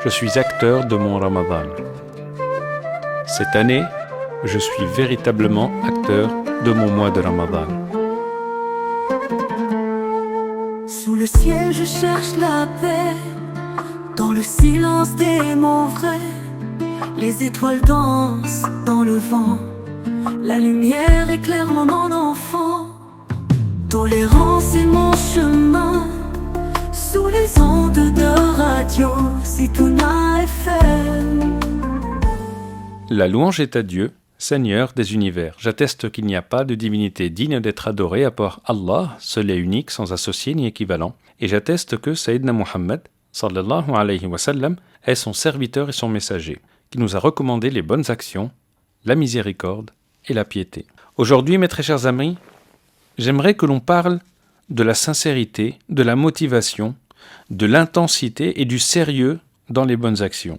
je suis acteur de mon Ramadan. Cette année, je suis véritablement acteur de mon mois de Ramadan. Sous le ciel, je cherche la paix, dans le silence des mots vrais. Les étoiles dansent dans le vent, la lumière éclaire mon enfant. Tolérance est mon chemin, sous les ondes de radio, Zitouna FM. La louange est à Dieu, Seigneur des univers. J'atteste qu'il n'y a pas de divinité digne d'être adorée à part Allah, seul et unique, sans associé ni équivalent. Et j'atteste que Sayyidina Muhammad, sallallahu alayhi wa sallam, est son serviteur et son messager, qui nous a recommandé les bonnes actions, la miséricorde et la piété. Aujourd'hui, mes très chers amis, j'aimerais que l'on parle de la sincérité, de la motivation, de l'intensité et du sérieux dans les bonnes actions.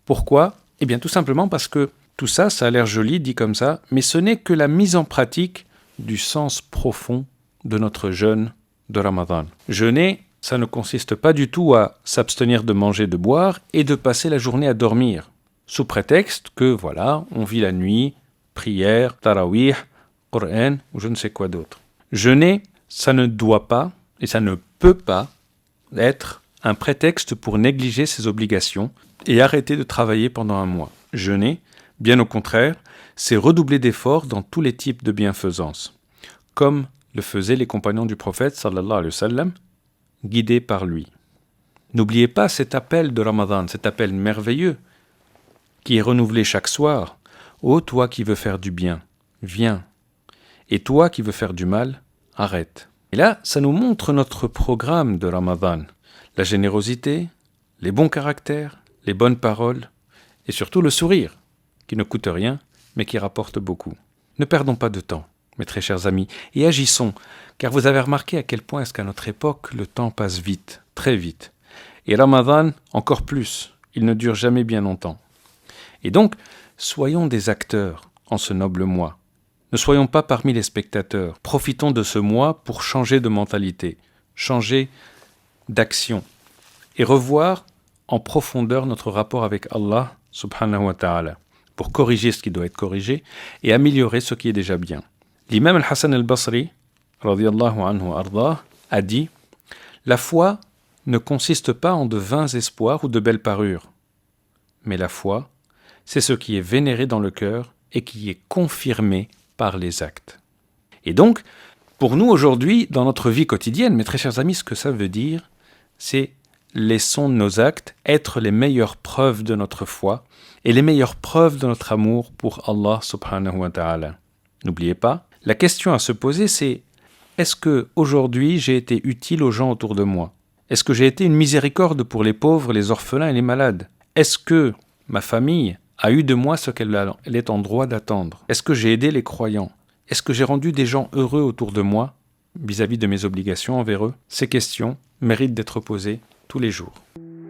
Pourquoi ? Eh bien tout simplement parce que tout ça, ça a l'air joli dit comme ça, mais ce n'est que la mise en pratique du sens profond de notre jeûne de Ramadan. Jeûner, ça ne consiste pas du tout à s'abstenir de manger, de boire et de passer la journée à dormir, sous prétexte que voilà, on vit la nuit, prière, tarawih, Coran ou je ne sais quoi d'autre. Jeûner, ça ne doit pas et ça ne peut pas être un prétexte pour négliger ses obligations et arrêter de travailler pendant un mois. Jeûner, bien au contraire, c'est redoubler d'efforts dans tous les types de bienfaisance, comme le faisaient les compagnons du prophète sallallahu alayhi wa sallam, guidés par lui. N'oubliez pas cet appel de Ramadan, cet appel merveilleux qui est renouvelé chaque soir. Ô toi qui veux faire du bien, viens. Et toi qui veux faire du mal, arrête. Et là, ça nous montre notre programme de Ramadan. La générosité, les bons caractères, les bonnes paroles et surtout le sourire, qui ne coûte rien, mais qui rapporte beaucoup. Ne perdons pas de temps, mes très chers amis, et agissons, car vous avez remarqué à quel point est-ce qu'à notre époque, le temps passe vite, très vite. Et Ramadan, encore plus, il ne dure jamais bien longtemps. Et donc, soyons des acteurs en ce noble mois. Ne soyons pas parmi les spectateurs. Profitons de ce mois pour changer de mentalité, changer d'action et revoir en profondeur notre rapport avec Allah subhanahu wa ta'ala pour corriger ce qui doit être corrigé et améliorer ce qui est déjà bien. L'imam al-Hassan al-Basri radiyallahu anhu ardah a dit « La foi ne consiste pas en de vains espoirs ou de belles parures, mais la foi, c'est ce qui est vénéré dans le cœur et qui est confirmé par les actes. » Et donc, pour nous aujourd'hui, dans notre vie quotidienne, mes très chers amis, ce que ça veut dire, c'est laissons nos actes être les meilleures preuves de notre foi et les meilleures preuves de notre amour pour Allah subhanahu wa ta'ala. N'oubliez pas, la question à se poser c'est est-ce que aujourd'hui j'ai été utile aux gens autour de moi ? Est-ce que j'ai été une miséricorde pour les pauvres, les orphelins et les malades ? Est-ce que ma famille a eu de moi ce qu'elle est en droit d'attendre ? Est-ce que j'ai aidé les croyants ? Est-ce que j'ai rendu des gens heureux autour de moi vis-à-vis de mes obligations envers eux ? Ces questions méritent d'être posées tous les jours.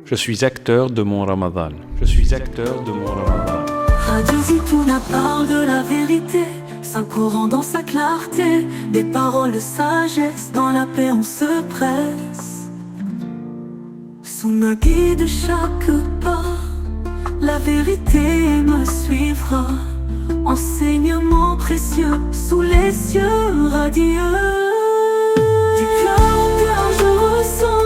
Je suis acteur de mon Ramadan. Je suis acteur de mon Ramadan. Radio Zitouna parle de la vérité, Saint-Coran dans sa clarté, des paroles de sagesse, dans la paix on se presse. Sous ma guide chaque pas, la vérité me suivra. Enseignement précieux, sous les cieux radieux. Du cœur au cœur je ressens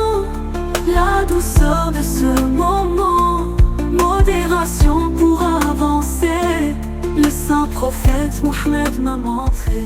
la douceur de ce moment. Modération pour avancer, le saint prophète Mohammed m'a montré.